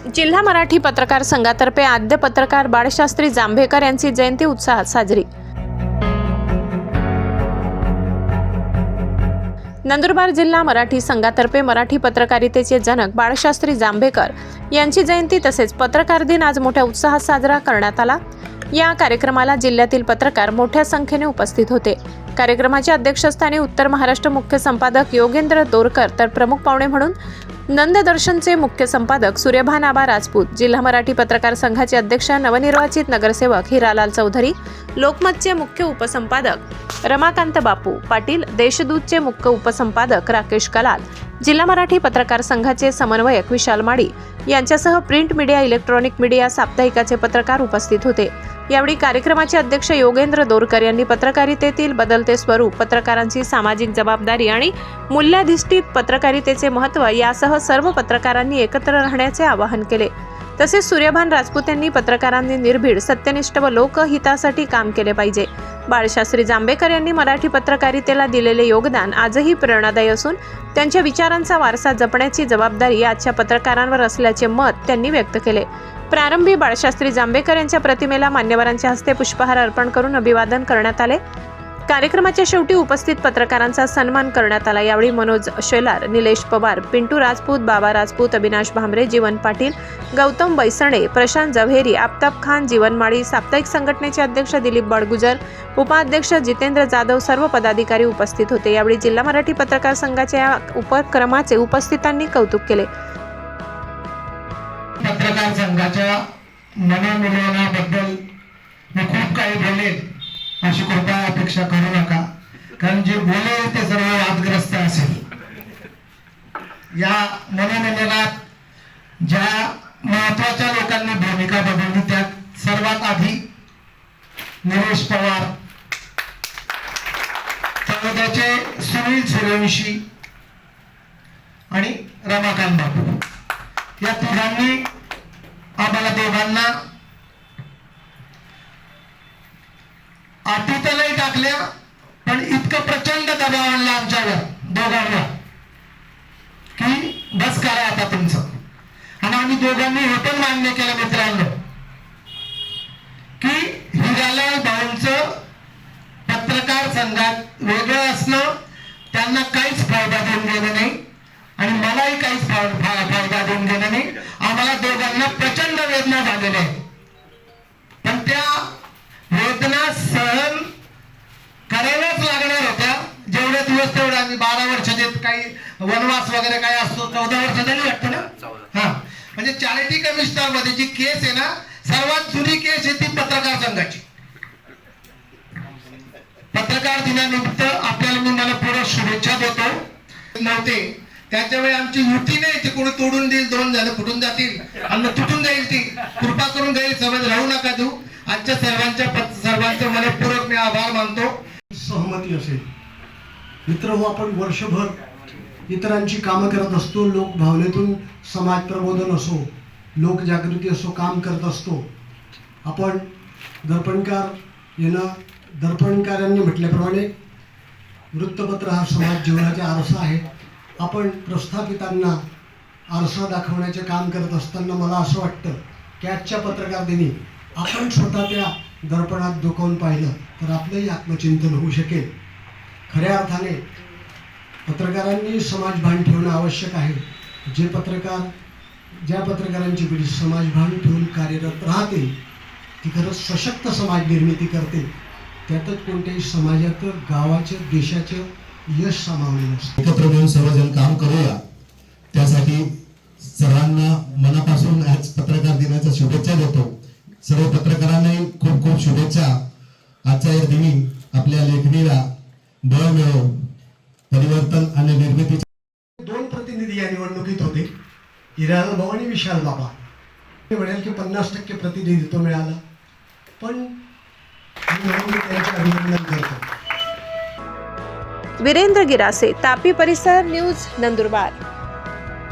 जिल्हा मराठी पत्रकार संघातर्फे आद्य पत्रकार बाळशास्त्री जांभेकर यांची जयंती उत्साहात साजरी। नंदुरबार जिल्हा मराठी संघातर्फे मराठी पत्रकारितेचे जनक बाळशास्त्री जांभेकर यांची जयंती तसेच पत्रकार दिन आज मोठ्या उत्साहात साजरा करण्यात आला। या कार्यक्रमाला जिल्ह्यातील पत्रकार मोठ्या संख्येने उपस्थित होते। कार्यक्रमाच्या अध्यक्षस्थानी उत्तर महाराष्ट्र मुख्य संपादक योगेंद्र दोरकर तर प्रमुख पाहुणे म्हणून नंददर्शनचे मुख्य संपादक सूर्यभान आबा राजपूत, जिल्हा मराठी पत्रकार संघाचे अध्यक्ष नवनिर्वाचित नगरसेवक हिरालाल चौधरी, लोकमतचे मुख्य उपसंपादक रमाकांत बापू पाटील, देशदूतचे मुख्य उपसंपादक राकेश कलाल, जिल्हा मराठी पत्रकार संघाचे समन्वयक विशाल माडी यांच्यासह प्रिंट मीडिया, इलेक्ट्रॉनिक मीडिया, साप्ताहिकाचे पत्रकार उपस्थित होते। यावेळी कार्यक्रमाचे अध्यक्ष योगेंद्र दोरकर यांनी पत्रकारितेतील बदलते स्वरूप, पत्रकारांची सामाजिक जबाबदारी आणि मूल्याधिष्ठित पत्रकारितेचे महत्त्व यासह सर्व पत्रकारांनी एकत्र राहण्याचे आवाहन केले। तसेच सूर्यभान राजपूत यांनी पत्रकारांनी निर्भीड, सत्यनिष्ठ व लोकहितासाठी काम केले पाहिजे। बाळशास्त्री जांभेकर यांनी मराठी पत्रकारितेला दिलेले योगदान आजही प्रेरणादायी असून त्यांच्या विचारांचा वारसा जपण्याची जबाबदारी आजच्या पत्रकारांवर असल्याचे मत त्यांनी व्यक्त केले। प्रारंभी बाळशास्त्री जांभेकर यांच्या प्रतिमेला मान्यवरांच्या हस्ते पुष्पहार अर्पण करून अभिवादन करण्यात आले। कार्यक्रमाच्या शेवटी उपस्थित पत्रकारांचा सन्मान करण्यात आला। यावेळी मनोज शेलार, निलेश पवार, पिंटू राजपूत, बाबा राजपूत, अविनाश भांबरे, जीवन पाटील, गौतम बैसणे, प्रशांत जव्हेरी, आफताब खान, जीवन माळी, साप्ताहिक संघटनेचे अध्यक्ष दिलीप बडगुजर, उपाध्यक्ष जितेंद्र जाधव सर्व पदाधिकारी उपस्थित होते। यावेळी जिल्हा मराठी पत्रकार संघाच्या या उपक्रमाचे उपस्थितांनी कौतुक केले। पत्रकार संघाच्या मनोमिलनाबद्दल मी खूप काही बोलेल अशी कृपया अपेक्षा करू नका, कारण जे बोलेल ते सर्व वादग्रस्त असेल। या मनोमिलनात ज्या महत्वाच्या लोकांनी भूमिका बजावली त्यात सर्वात आधी निलेश पवार, तळोद्याचे सुनील सूर्यवंशी आणि रमाकांत बापू या तिघांनी आम्हाला दोघांना अटीतलही टाकल्या, पण इतकं प्रचंड दबाव आणला आमच्यावर दोघांना की बस करा आता तुमचं। आणि आम्ही दोघांनी हे पण मान्य केलं मित्रांनो की हिरालाल भाऊंचं पत्रकार संघात वेगळं असणं त्यांना काहीच फायदा देऊन गेला नाही आणि मलाही काहीच फायदा देऊन गेला नाही। आम्हाला दोघांना प्रचंड वेदना झालेल्या आहेत, पण त्या वेदना सहन करायलाच लागणार होत्या। जेवढे दिवस तेवढे आम्ही 12 वर्षाचे काही वनवास वगैरे काय असतो, 14 वर्ष झाली वाटतं ना। हा, म्हणजे चॅरिटी कमिशनर मध्ये जी केस आहे ना, सर्वात जुनी केस आहे ती पत्रकार संघाची। पत्रकार दिनानिमित्त आपल्याला मी मला शुभेच्छा देतो। नव्हते त्याच्या वेळी आमची युती नाही, ती कोणी तोडून देईल, 2 जण फुटून जातील आणि तुटून जाईल, ती कृपा करून गैरसमज राहू नका देऊ। आजच्या सर्वांचे मनपूर्वक मी आभार मानतो। सहमती असेल मित्र हो, आपण वर्षभर इतरांची कामं करत असतो, लोक भावनेतून समाज प्रबोधन असो, लोकजागृती असो काम करत असतो। आपण दर्पणकार यांना दर्पणकारांनी म्हटल्याप्रमाणे वृत्तपत्र हा समाज जीवनाचा आरसा आहे। आपण प्रस्थापितांना आरसा दाखवण्याचे काम करत असताना मला असं वाटतं की आजच्या पत्रकार दिनी आपण स्वतः त्या दर्पणात डोकावून पाहिलं तर आपलंही आत्मचिंतन होऊ शकेल। खऱ्या अर्थाने पत्रकारांनी समाजभान ठेवणं आवश्यक आहे। ज्या पत्रकारांची पिढी समाजभान ठेवून कार्यरत राहतील ती खरंच सशक्त समाज निर्मिती करते। त्यातच कोणत्याही समाजाचं, गावाचं, देशाचं यश सामावलेलं असतं। एकत्र मिळून सर्वजण काम करूया, त्यासाठी सर्वांना मनापासून आज पत्रकार दिनाच्या शुभेच्छा देतो। सर्व पत्रकारांनाही खूप खूप शुभेच्छा। आजच्या या दिनी आपल्या लेखणीला बळ मिळो, परिवर्तन आणि निर्मितीचे 2 प्रतिनिधी या निवडणुकीत होते, हिरालाल भाऊ आणि विशाल बाबा। मी म्हणेल की 50% प्रतिनिधित्व मिळालं, पण मी त्यांचे अभिनंदन करतो। वीरेंद्र गिरासे, तापी परिसर न्यूज, नंदुरबार।